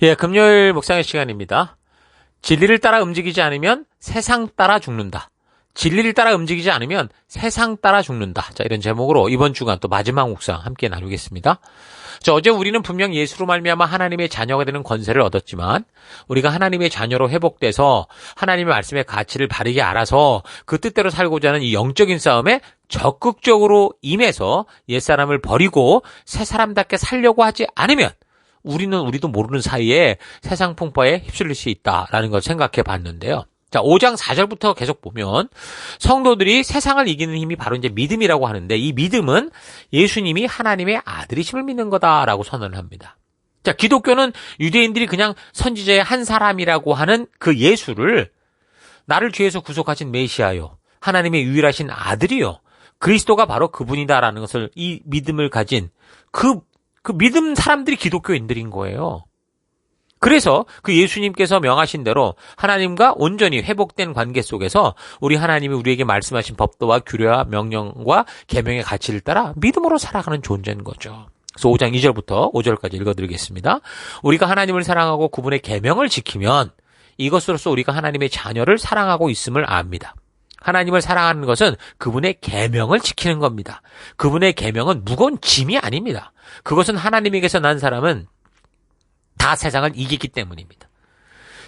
예, 금요일 묵상의 시간입니다. 진리를 따라 움직이지 않으면 세상 따라 죽는다. 진리를 따라 움직이지 않으면 세상 따라 죽는다. 자, 이런 제목으로 이번 주간 또 마지막 묵상 함께 나누겠습니다. 자, 어제 우리는 분명 예수로 말미암아 하나님의 자녀가 되는 권세를 얻었지만 우리가 하나님의 자녀로 회복돼서 하나님의 말씀의 가치를 바르게 알아서 그 뜻대로 살고자 하는 이 영적인 싸움에 적극적으로 임해서 옛사람을 버리고 새 사람답게 살려고 하지 않으면 우리도 모르는 사이에 세상 풍파에 휩쓸릴 수 있다라는 걸 생각해 봤는데요. 자, 5장 4절부터 계속 보면 성도들이 세상을 이기는 힘이 바로 이제 믿음이라고 하는데 이 믿음은 예수님이 하나님의 아들이심을 믿는 거다라고 선언을 합니다. 자, 기독교는 유대인들이 그냥 선지자의 한 사람이라고 하는 그 예수를 나를 죄에서 구속하신 메시아요, 하나님의 유일하신 아들이요, 그리스도가 바로 그분이다라는 것을 이 믿음을 가진 그 믿음 사람들이 기독교인들인 거예요. 그래서 그 예수님께서 명하신 대로 하나님과 온전히 회복된 관계 속에서 우리 하나님이 우리에게 말씀하신 법도와 규례와 명령과 계명의 가치를 따라 믿음으로 살아가는 존재인 거죠. 그래서 5장 2절부터 5절까지 읽어드리겠습니다. 우리가 하나님을 사랑하고 그분의 계명을 지키면 이것으로써 우리가 하나님의 자녀를 사랑하고 있음을 압니다. 하나님을 사랑하는 것은 그분의 계명을 지키는 겁니다. 그분의 계명은 무거운 짐이 아닙니다. 그것은 하나님에게서 난 사람은 다 세상을 이기기 때문입니다.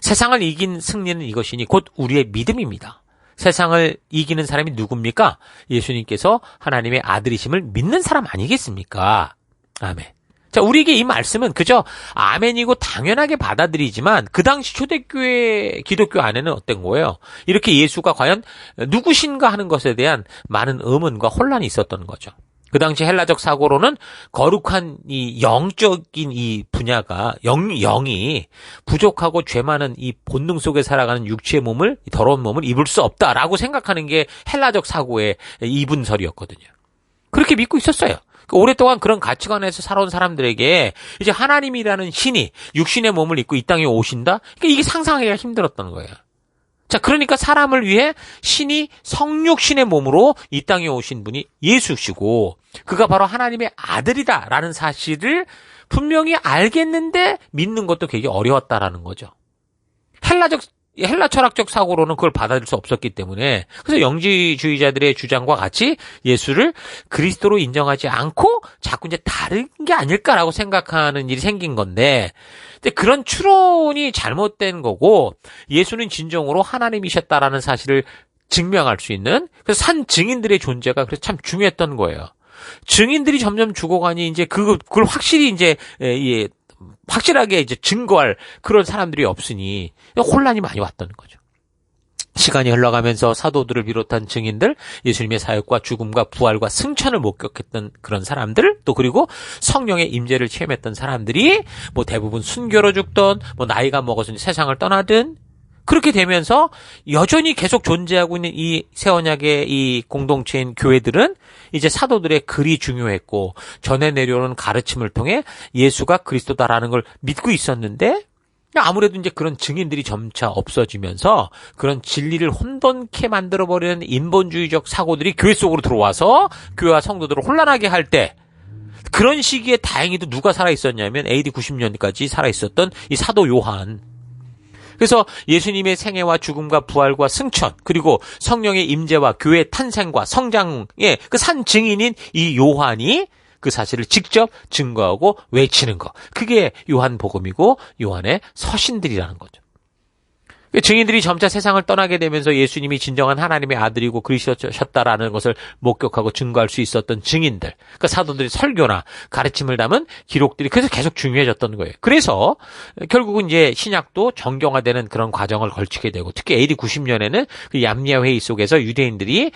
세상을 이긴 승리는 이것이니 곧 우리의 믿음입니다. 세상을 이기는 사람이 누굽니까? 예수님께서 하나님의 아들이심을 믿는 사람 아니겠습니까? 아멘. 자, 우리에게 이 말씀은 그저 아멘이고 당연하게 받아들이지만 그 당시 초대교회 기독교 안에는 어떤 거예요? 이렇게 예수가 과연 누구신가 하는 것에 대한 많은 의문과 혼란이 있었던 거죠. 그 당시 헬라적 사고로는 거룩한 이 영적인 이 분야가 영이 부족하고 죄 많은 이 본능 속에 살아가는 육체의 몸을, 더러운 몸을 입을 수 없다라고 생각하는 게 헬라적 사고의 이분설이었거든요. 그렇게 믿고 있었어요. 오랫동안 그런 가치관에서 살아온 사람들에게 이제 하나님이라는 신이 육신의 몸을 입고 이 땅에 오신다? 그러니까 이게 상상하기가 힘들었던 거예요. 자, 그러니까 사람을 위해 신이 성육신의 몸으로 이 땅에 오신 분이 예수시고 그가 바로 하나님의 아들이다라는 사실을 분명히 알겠는데 믿는 것도 되게 어려웠다라는 거죠. 헬라 철학적 사고로는 그걸 받아들일 수 없었기 때문에 그래서 영지주의자들의 주장과 같이 예수를 그리스도로 인정하지 않고 자꾸 이제 다른 게 아닐까라고 생각하는 일이 생긴 건데 근데 그런 추론이 잘못된 거고 예수는 진정으로 하나님이셨다라는 사실을 증명할 수 있는 그래서 산 증인들의 존재가 그래서 참 중요했던 거예요. 증인들이 점점 죽어가니 이제 그걸 확실히 이제 확실하게 이제 증거할 그런 사람들이 없으니 혼란이 많이 왔던 거죠. 시간이 흘러가면서 사도들을 비롯한 증인들, 예수님의 사역과 죽음과 부활과 승천을 목격했던 그런 사람들, 또 그리고 성령의 임재를 체험했던 사람들이 뭐 대부분 순교로 죽던, 뭐 나이가 먹어서 세상을 떠나든 그렇게 되면서 여전히 계속 존재하고 있는 이 새 언약의 이 공동체인 교회들은 이제 사도들의 글이 중요했고 전해 내려오는 가르침을 통해 예수가 그리스도다라는 걸 믿고 있었는데 아무래도 이제 그런 증인들이 점차 없어지면서 그런 진리를 혼돈케 만들어버리는 인본주의적 사고들이 교회 속으로 들어와서 교회와 성도들을 혼란하게 할 때 그런 시기에 다행히도 누가 살아있었냐면 AD 90년까지 살아있었던 이 사도 요한. 그래서 예수님의 생애와 죽음과 부활과 승천 그리고 성령의 임재와 교회의 탄생과 성장의 그 산 증인인 이 요한이 그 사실을 직접 증거하고 외치는 것. 그게 요한복음이고 요한의 서신들이라는 거죠. 증인들이 점차 세상을 떠나게 되면서 예수님이 진정한 하나님의 아들이고 그리스도셨다라는 것을 목격하고 증거할 수 있었던 증인들, 그러니까 사도들의 설교나 가르침을 담은 기록들이 그래서 계속 중요해졌던 거예요. 그래서 결국은 이제 신약도 정경화되는 그런 과정을 걸치게 되고 특히 AD 90년에는 그 얌리아 회의 속에서 유대인들이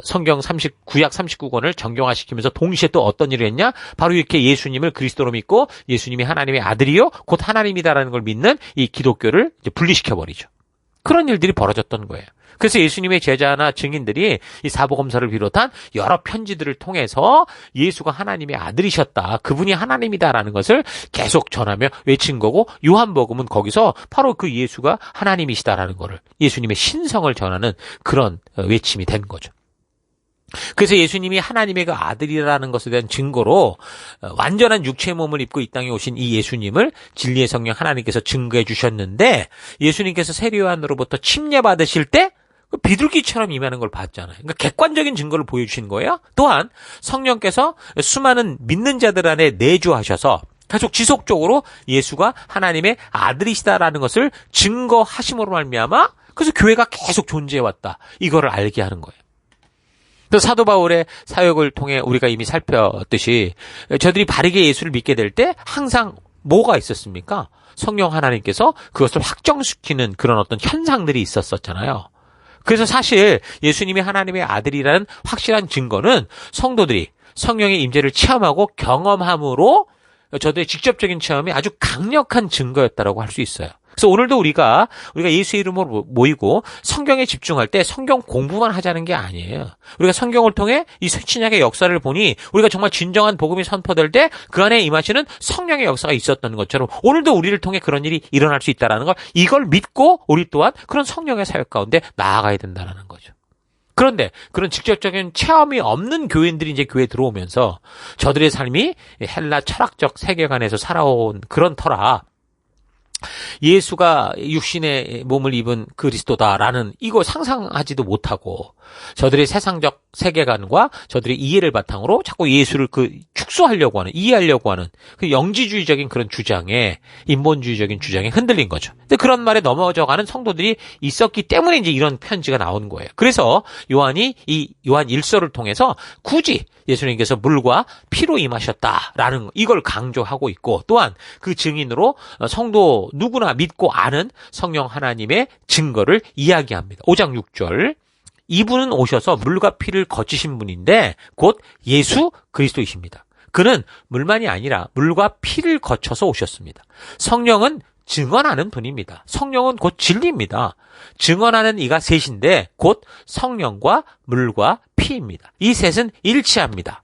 성경 구약 39권을 정경화시키면서 동시에 또 어떤 일을 했냐? 바로 이렇게 예수님을 그리스도로 믿고 예수님이 하나님의 아들이요 곧 하나님이다라는 걸 믿는 이 기독교를 이제 분리시켜버리죠. 그런 일들이 벌어졌던 거예요. 그래서 예수님의 제자나 증인들이 이 사복음서를 비롯한 여러 편지들을 통해서 예수가 하나님의 아들이셨다. 그분이 하나님이다라는 것을 계속 전하며 외친 거고 요한복음은 거기서 바로 그 예수가 하나님이시다라는 거를 예수님의 신성을 전하는 그런 외침이 된 거죠. 그래서 예수님이 하나님의 그 아들이라는 것에 대한 증거로 완전한 육체의 몸을 입고 이 땅에 오신 이 예수님을 진리의 성령 하나님께서 증거해 주셨는데, 예수님께서 세례요한으로부터 침례받으실 때 비둘기처럼 임하는 걸 봤잖아요. 그러니까 객관적인 증거를 보여주신 거예요. 또한 성령께서 수많은 믿는 자들 안에 내주하셔서 계속 지속적으로 예수가 하나님의 아들이시다라는 것을 증거하심으로 말미암아, 그래서 교회가 계속 존재해왔다, 이거를 알게 하는 거예요. 또 사도 바울의 사역을 통해 우리가 이미 살폈듯이 저들이 바르게 예수를 믿게 될 때 항상 뭐가 있었습니까? 성령 하나님께서 그것을 확정시키는 그런 어떤 현상들이 있었잖아요. 그래서 사실 예수님이 하나님의 아들이라는 확실한 증거는 성도들이 성령의 임재를 체험하고 경험함으로 저들의 직접적인 체험이 아주 강력한 증거였다라고 할 수 있어요. 그래서 오늘도 우리가 예수의 이름으로 모이고 성경에 집중할 때 성경 공부만 하자는 게 아니에요. 우리가 성경을 통해 이 신약의 역사를 보니 우리가 정말 진정한 복음이 선포될 때 그 안에 임하시는 성령의 역사가 있었던 것처럼 오늘도 우리를 통해 그런 일이 일어날 수 있다는 걸, 이걸 믿고 우리 또한 그런 성령의 사역 가운데 나아가야 된다는 거죠. 그런데 그런 직접적인 체험이 없는 교인들이 이제 교회에 들어오면서 저들의 삶이 헬라 철학적 세계관에서 살아온 그런 터라 예수가 육신의 몸을 입은 그리스도다라는 이거 상상하지도 못하고 저들의 세상적 세계관과 저들의 이해를 바탕으로 자꾸 예수를 축소하려고 하는, 이해하려고 하는 그 영지주의적인 그런 주장에, 인본주의적인 주장에 흔들린 거죠. 근데 그런 말에 넘어져가는 성도들이 있었기 때문에 이제 이런 편지가 나오는 거예요. 그래서 요한이 이 요한 1서를 통해서 굳이 예수님께서 물과 피로 임하셨다라는 이걸 강조하고 있고, 또한 그 증인으로 성도 누구나 믿고 아는 성령 하나님의 증거를 이야기합니다. 5장 6절. 이분은 오셔서 물과 피를 거치신 분인데 곧 예수 그리스도이십니다. 그는 물만이 아니라 물과 피를 거쳐서 오셨습니다. 성령은 증언하는 분입니다. 성령은 곧 진리입니다. 증언하는 이가 셋인데 곧 성령과 물과 피입니다. 이 셋은 일치합니다.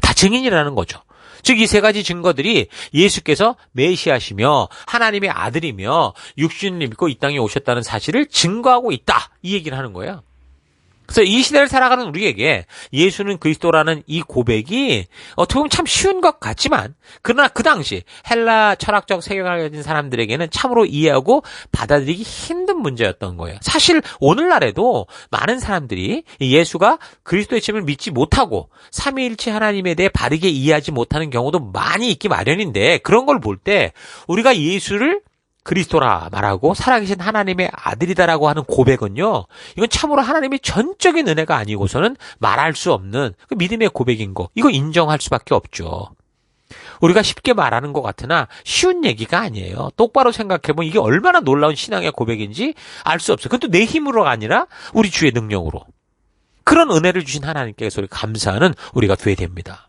다 증인이라는 거죠. 즉 이 세 가지 증거들이 예수께서 메시아시며 하나님의 아들이며 육신을 입고 이 땅에 오셨다는 사실을 증거하고 있다, 이 얘기를 하는 거예요. 그래서 이 시대를 살아가는 우리에게 예수는 그리스도라는 이 고백이 어떻게 보면 참 쉬운 것 같지만, 그러나 그 당시 헬라 철학적 세계관을 가진 사람들에게는 참으로 이해하고 받아들이기 힘든 문제였던 거예요. 사실 오늘날에도 많은 사람들이 예수가 그리스도의 짐을 믿지 못하고 삼위일체 하나님에 대해 바르게 이해하지 못하는 경우도 많이 있기 마련인데, 그런 걸 볼 때 우리가 예수를 그리스도라 말하고 살아계신 하나님의 아들이다라고 하는 고백은요, 이건 참으로 하나님의 전적인 은혜가 아니고서는 말할 수 없는 그 믿음의 고백인 거, 이거 인정할 수밖에 없죠. 우리가 쉽게 말하는 것 같으나 쉬운 얘기가 아니에요. 똑바로 생각해보면 이게 얼마나 놀라운 신앙의 고백인지 알 수 없어요. 그것도 내 힘으로가 아니라 우리 주의 능력으로. 그런 은혜를 주신 하나님께서 감사하는 우리가 돼야 됩니다.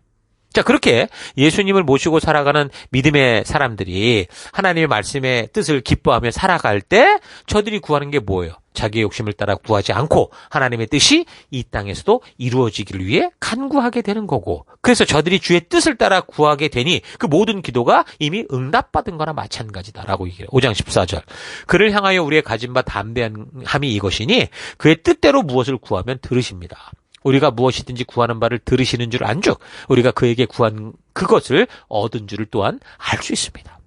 자, 그렇게 예수님을 모시고 살아가는 믿음의 사람들이 하나님의 말씀의 뜻을 기뻐하며 살아갈 때 저들이 구하는 게 뭐예요? 자기의 욕심을 따라 구하지 않고 하나님의 뜻이 이 땅에서도 이루어지기를 위해 간구하게 되는 거고, 그래서 저들이 주의 뜻을 따라 구하게 되니 그 모든 기도가 이미 응답받은 거나 마찬가지다라고 얘기해요. 5장 14절. 그를 향하여 우리의 가진 바 담대함이 이것이니 그의 뜻대로 무엇을 구하면 들으십니다. 우리가 무엇이든지 구하는 바를 들으시는 줄 안즉 우리가 그에게 구한 그것을 얻은 줄을 또한 알 수 있습니다.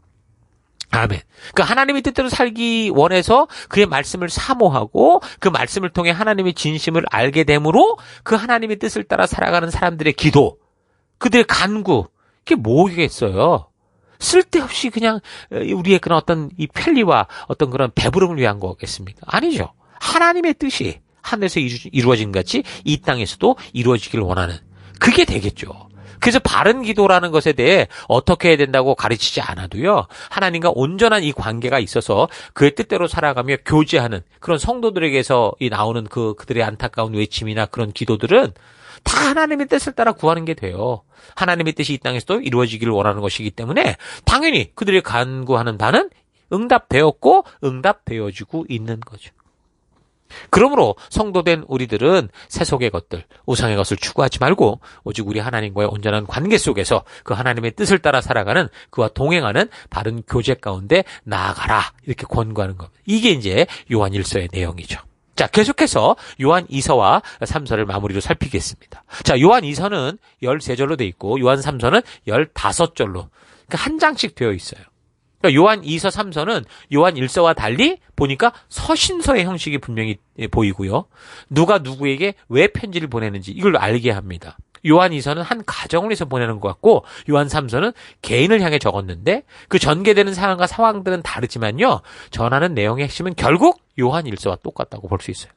아멘. 그러니까 하나님의 뜻대로 살기 원해서 그의 말씀을 사모하고 그 말씀을 통해 하나님의 진심을 알게 되므로 그 하나님의 뜻을 따라 살아가는 사람들의 기도, 그들의 간구, 이게 뭐겠어요? 쓸데없이 그냥 우리의 그런 어떤 이 편리와 어떤 그런 배부름을 위한 거겠습니까? 아니죠. 하나님의 뜻이 하늘에서 이루어진 같이 이 땅에서도 이루어지길 원하는, 그게 되겠죠. 그래서 바른 기도라는 것에 대해 어떻게 해야 된다고 가르치지 않아도요, 하나님과 온전한 이 관계가 있어서 그의 뜻대로 살아가며 교제하는 그런 성도들에게서 나오는 그들의 안타까운 외침이나 그런 기도들은 다 하나님의 뜻을 따라 구하는 게 돼요. 하나님의 뜻이 이 땅에서도 이루어지기를 원하는 것이기 때문에 당연히 그들이 간구하는 바는 응답되었고 응답되어지고 있는 거죠. 그러므로 성도된 우리들은 세속의 것들, 우상의 것을 추구하지 말고 오직 우리 하나님과의 온전한 관계 속에서 그 하나님의 뜻을 따라 살아가는, 그와 동행하는 바른 교제 가운데 나아가라, 이렇게 권고하는 겁니다. 이게 이제 요한 1서의 내용이죠. 자, 계속해서 요한 2서와 3서를 마무리로 살피겠습니다. 자, 요한 2서는 13절로 돼 있고 요한 3서는 15절로 그러니까 한 장씩 되어 있어요. 그러니까 요한 2서 3서는 요한 1서와 달리 보니까 서신서의 형식이 분명히 보이고요. 누가 누구에게 왜 편지를 보내는지 이걸 알게 합니다. 요한 2서는 한 가정을 위해서 보내는 것 같고 요한 3서는 개인을 향해 적었는데 그 전개되는 상황과 상황들은 다르지만요. 전하는 내용의 핵심은 결국 요한 1서와 똑같다고 볼 수 있어요.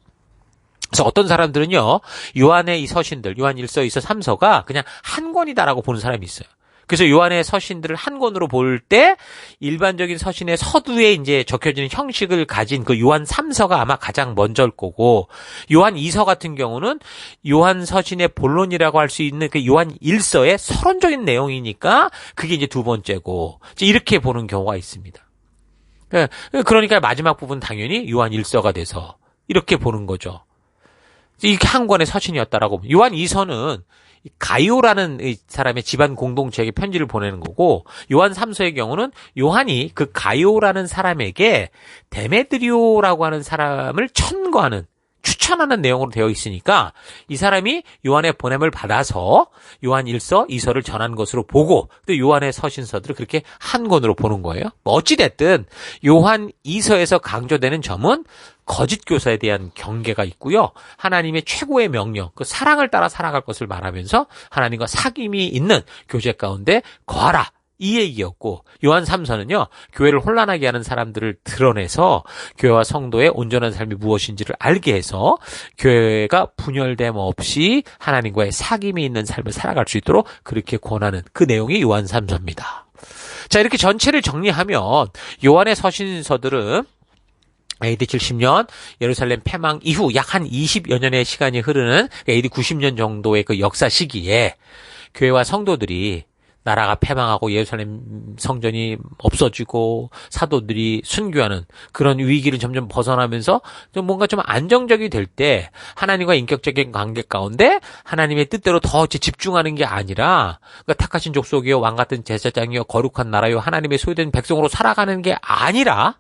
그래서 어떤 사람들은요. 요한의 이 서신들, 요한 1서, 2서, 3서가 그냥 한 권이다라고 보는 사람이 있어요. 그래서 요한의 서신들을 한 권으로 볼 때 일반적인 서신의 서두에 이제 적혀지는 형식을 가진 그 요한 3서가 아마 가장 먼저일 거고 요한 2서 같은 경우는 요한 서신의 본론이라고 할 수 있는 그 요한 1서의 서론적인 내용이니까 그게 이제 두 번째고 이제 이렇게 보는 경우가 있습니다. 그러니까 마지막 부분 당연히 요한 1서가 돼서 이렇게 보는 거죠. 이게 한 권의 서신이었다라고. 요한 2서는 가이오라는 사람의 집안 공동체에게 편지를 보내는 거고 요한 3서의 경우는 요한이 그 가이오라는 사람에게 데메드리오라고 하는 사람을 천거하는 추천하는 내용으로 되어 있으니까 이 사람이 요한의 보냄을 받아서 요한 1서, 2서를 전한 것으로 보고 또 요한의 서신서들을 그렇게 한 권으로 보는 거예요. 어찌됐든 요한 2서에서 강조되는 점은 거짓 교사에 대한 경계가 있고요. 하나님의 최고의 명령, 그 사랑을 따라 살아갈 것을 말하면서 하나님과 사귐이 있는 교제 가운데 거하라. 이 얘기였고 요한 3서는요. 교회를 혼란하게 하는 사람들을 드러내서 교회와 성도의 온전한 삶이 무엇인지를 알게 해서 교회가 분열됨 없이 하나님과의 사귐이 있는 삶을 살아갈 수 있도록 그렇게 권하는 그 내용이 요한 3서입니다. 자, 이렇게 전체를 정리하면 요한의 서신서들은 AD 70년 예루살렘 패망 이후 약 한 20여 년의 시간이 흐르는 AD 90년 정도의 그 역사 시기에 교회와 성도들이 나라가 패망하고 예루살렘 성전이 없어지고 사도들이 순교하는 그런 위기를 점점 벗어나면서 좀 뭔가 좀 안정적이 될 때 하나님과 인격적인 관계 가운데 하나님의 뜻대로 더 집중하는 게 아니라 그러니까 택하신 족속이요 왕 같은 제사장이요 거룩한 나라요 하나님의 소유된 백성으로 살아가는 게 아니라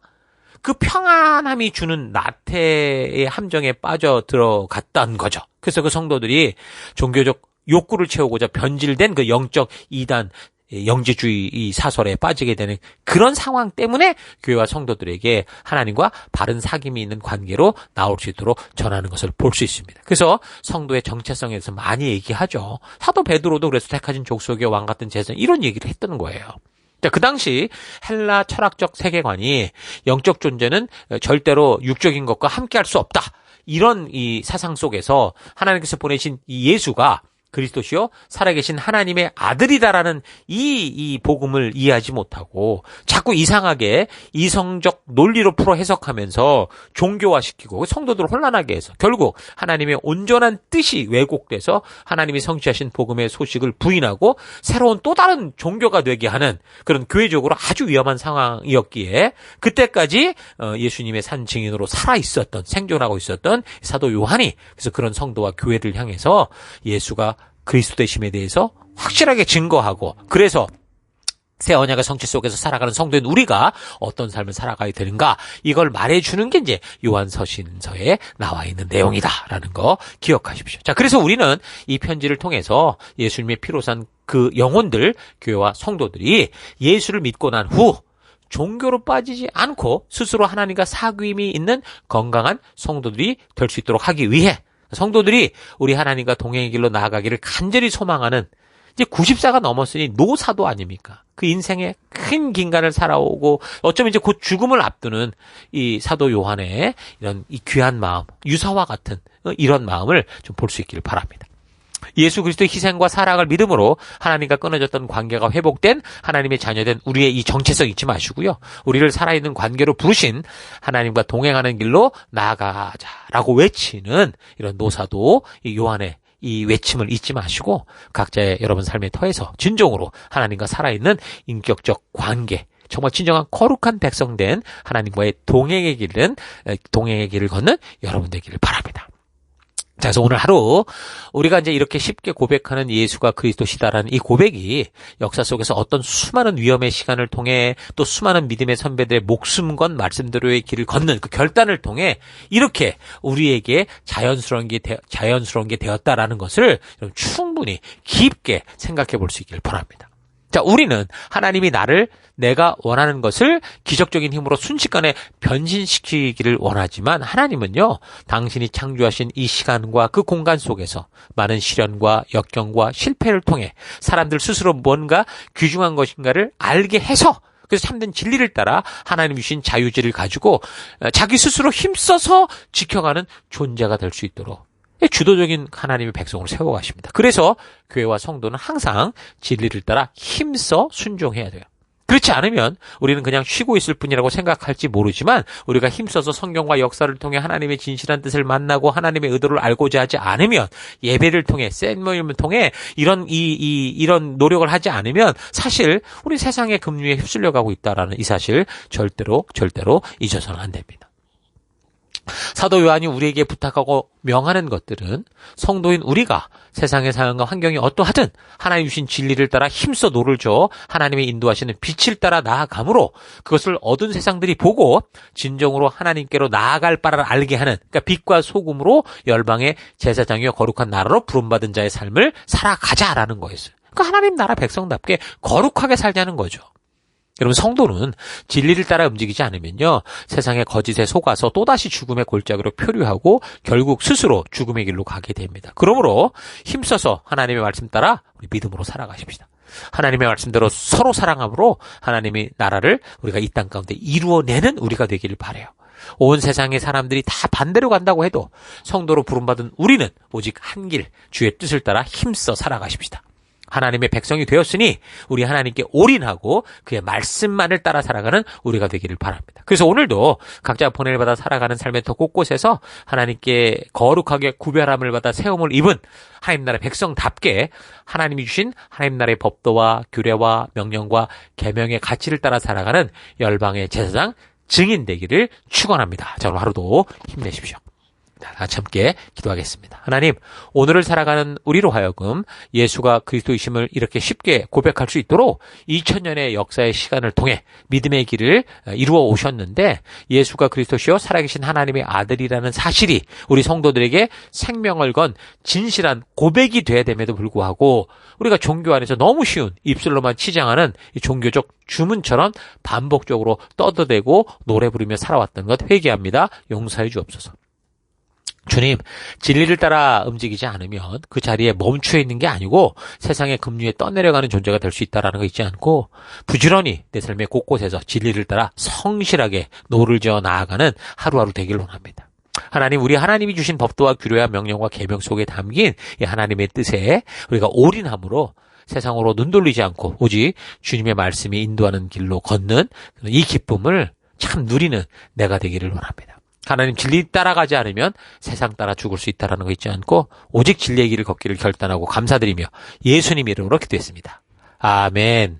그 평안함이 주는 나태의 함정에 빠져 들어갔다는 거죠. 그래서 그 성도들이 종교적 욕구를 채우고자 변질된 그 영적 이단 영지주의 이 사설에 빠지게 되는 그런 상황 때문에 교회와 성도들에게 하나님과 바른 사귐이 있는 관계로 나올 수 있도록 전하는 것을 볼 수 있습니다. 그래서 성도의 정체성에 대해서 많이 얘기하죠. 사도 베드로도 그래서 택하신 족속의 왕 같은 제사장 이런 얘기를 했던 거예요. 자, 그 당시 헬라 철학적 세계관이 영적 존재는 절대로 육적인 것과 함께할 수 없다. 이런 이 사상 속에서 하나님께서 보내신 이 예수가 그리스도시요 살아계신 하나님의 아들이다라는 이 복음을 이해하지 못하고 자꾸 이상하게 이성적 논리로 풀어 해석하면서 종교화시키고 성도들을 혼란하게 해서 결국 하나님의 온전한 뜻이 왜곡돼서 하나님이 성취하신 복음의 소식을 부인하고 새로운 또 다른 종교가 되게 하는 그런 교회적으로 아주 위험한 상황이었기에 그때까지 예수님의 산 증인으로 살아있었던 생존하고 있었던 사도 요한이 그래서 그런 성도와 교회를 향해서 예수가 그리스도 되심에 대해서 확실하게 증거하고 그래서 새 언약의 성취 속에서 살아가는 성도인 우리가 어떤 삶을 살아가야 되는가 이걸 말해주는 게 이제 요한서신서에 나와 있는 내용이다라는 거 기억하십시오. 자, 그래서 우리는 이 편지를 통해서 예수님의 피로 산 그 영혼들 교회와 성도들이 예수를 믿고 난 후 종교로 빠지지 않고 스스로 하나님과 사귐이 있는 건강한 성도들이 될 수 있도록 하기 위해 성도들이 우리 하나님과 동행의 길로 나아가기를 간절히 소망하는 이제 90세가 넘었으니 노사도 아닙니까? 그 인생의 큰 긴간을 살아오고 어쩌면 이제 곧 죽음을 앞두는 이 사도 요한의 이런 이 귀한 마음, 유서와 같은 이런 마음을 좀 볼 수 있기를 바랍니다. 예수 그리스도의 희생과 사랑을 믿음으로 하나님과 끊어졌던 관계가 회복된 하나님의 자녀된 우리의 이 정체성 잊지 마시고요. 우리를 살아있는 관계로 부르신 하나님과 동행하는 길로 나아가자라고 외치는 이런 노사도 이 요한의 이 외침을 잊지 마시고 각자의 여러분 삶의 터에서 진정으로 하나님과 살아있는 인격적 관계 정말 진정한 거룩한 백성된 하나님과의 동행의 길을 걷는 여러분 되기를 바랍니다. 자, 그래서 오늘 하루 우리가 이제 이렇게 쉽게 고백하는 예수가 그리스도시다라는 이 고백이 역사 속에서 어떤 수많은 위험의 시간을 통해 또 수많은 믿음의 선배들의 목숨 건 말씀대로의 길을 걷는 그 결단을 통해 이렇게 우리에게 자연스러운 게 되었다라는 것을 충분히 깊게 생각해 볼 수 있기를 바랍니다. 자, 우리는 하나님이 내가 원하는 것을 기적적인 힘으로 순식간에 변신시키기를 원하지만 하나님은요, 당신이 창조하신 이 시간과 그 공간 속에서 많은 시련과 역경과 실패를 통해 사람들 스스로 뭔가 귀중한 것인가를 알게 해서 그래서 참된 진리를 따라 하나님 주신 자유지를 가지고 자기 스스로 힘써서 지켜가는 존재가 될 수 있도록 주도적인 하나님의 백성으로 세워가십니다. 그래서 교회와 성도는 항상 진리를 따라 힘써 순종해야 돼요. 그렇지 않으면 우리는 그냥 쉬고 있을 뿐이라고 생각할지 모르지만 우리가 힘써서 성경과 역사를 통해 하나님의 진실한 뜻을 만나고 하나님의 의도를 알고자 하지 않으면 예배를 통해 샘모임을 통해 이런 노력을 하지 않으면 사실 우리 세상의 급류에 휩쓸려 가고 있다라는 이 사실 절대로 잊어서는 안 됩니다. 사도 요한이 우리에게 부탁하고 명하는 것들은 성도인 우리가 세상의 상황과 환경이 어떠하든 하나님 주신 진리를 따라 힘써 노를 줘 하나님의 인도하시는 빛을 따라 나아가므로 그것을 얻은 세상들이 보고 진정으로 하나님께로 나아갈 바를 알게 하는 그러니까 빛과 소금으로 열방의 제사장이여 거룩한 나라로 부름받은 자의 삶을 살아가자라는 거였어요. 그러니까 하나님 나라 백성답게 거룩하게 살자는 거죠. 여러분 성도는 진리를 따라 움직이지 않으면요 세상의 거짓에 속아서 또다시 죽음의 골짜기로 표류하고 결국 스스로 죽음의 길로 가게 됩니다. 그러므로 힘써서 하나님의 말씀 따라 우리 믿음으로 살아가십시다. 하나님의 말씀대로 서로 사랑함으로 하나님의 나라를 우리가 이 땅 가운데 이루어내는 우리가 되기를 바라요. 온 세상의 사람들이 다 반대로 간다고 해도 성도로 부름받은 우리는 오직 한 길 주의 뜻을 따라 힘써 살아가십시다. 하나님의 백성이 되었으니 우리 하나님께 올인하고 그의 말씀만을 따라 살아가는 우리가 되기를 바랍니다. 그래서 오늘도 각자 보냄을 받아 살아가는 삶의 터 곳곳에서 하나님께 거룩하게 구별함을 받아 세움을 입은 하나님 나라의 백성답게 하나님이 주신 하나님 나라의 법도와 규례와 명령과 계명의 가치를 따라 살아가는 열방의 제사장 증인 되기를 축원합니다. 자, 오늘 하루도 힘내십시오. 다 같이 함께 기도하겠습니다. 하나님, 오늘을 살아가는 우리로 하여금 예수가 그리스도이심을 이렇게 쉽게 고백할 수 있도록 2000년의 역사의 시간을 통해 믿음의 길을 이루어 오셨는데 예수가 그리스도시요 살아계신 하나님의 아들이라는 사실이 우리 성도들에게 생명을 건 진실한 고백이 돼야 됨에도 불구하고 우리가 종교 안에서 너무 쉬운 입술로만 치장하는 이 종교적 주문처럼 반복적으로 떠들대고 노래 부르며 살아왔던 것 회개합니다. 용서해 주옵소서. 주님, 진리를 따라 움직이지 않으면 그 자리에 멈추어 있는 게 아니고 세상의 급류에 떠내려가는 존재가 될 수 있다는 거 잊지 않고 부지런히 내 삶의 곳곳에서 진리를 따라 성실하게 노를 지어 나아가는 하루하루 되기를 원합니다. 하나님, 우리 하나님이 주신 법도와 규례와 명령과 계명 속에 담긴 이 하나님의 뜻에 우리가 올인함으로 세상으로 눈 돌리지 않고 오직 주님의 말씀이 인도하는 길로 걷는 이 기쁨을 참 누리는 내가 되기를 원합니다. 하나님 진리 따라가지 않으면 세상 따라 죽을 수 있다는 거 잊지 않고 오직 진리의 길을 걷기를 결단하고 감사드리며 예수님 이름으로 기도했습니다. 아멘.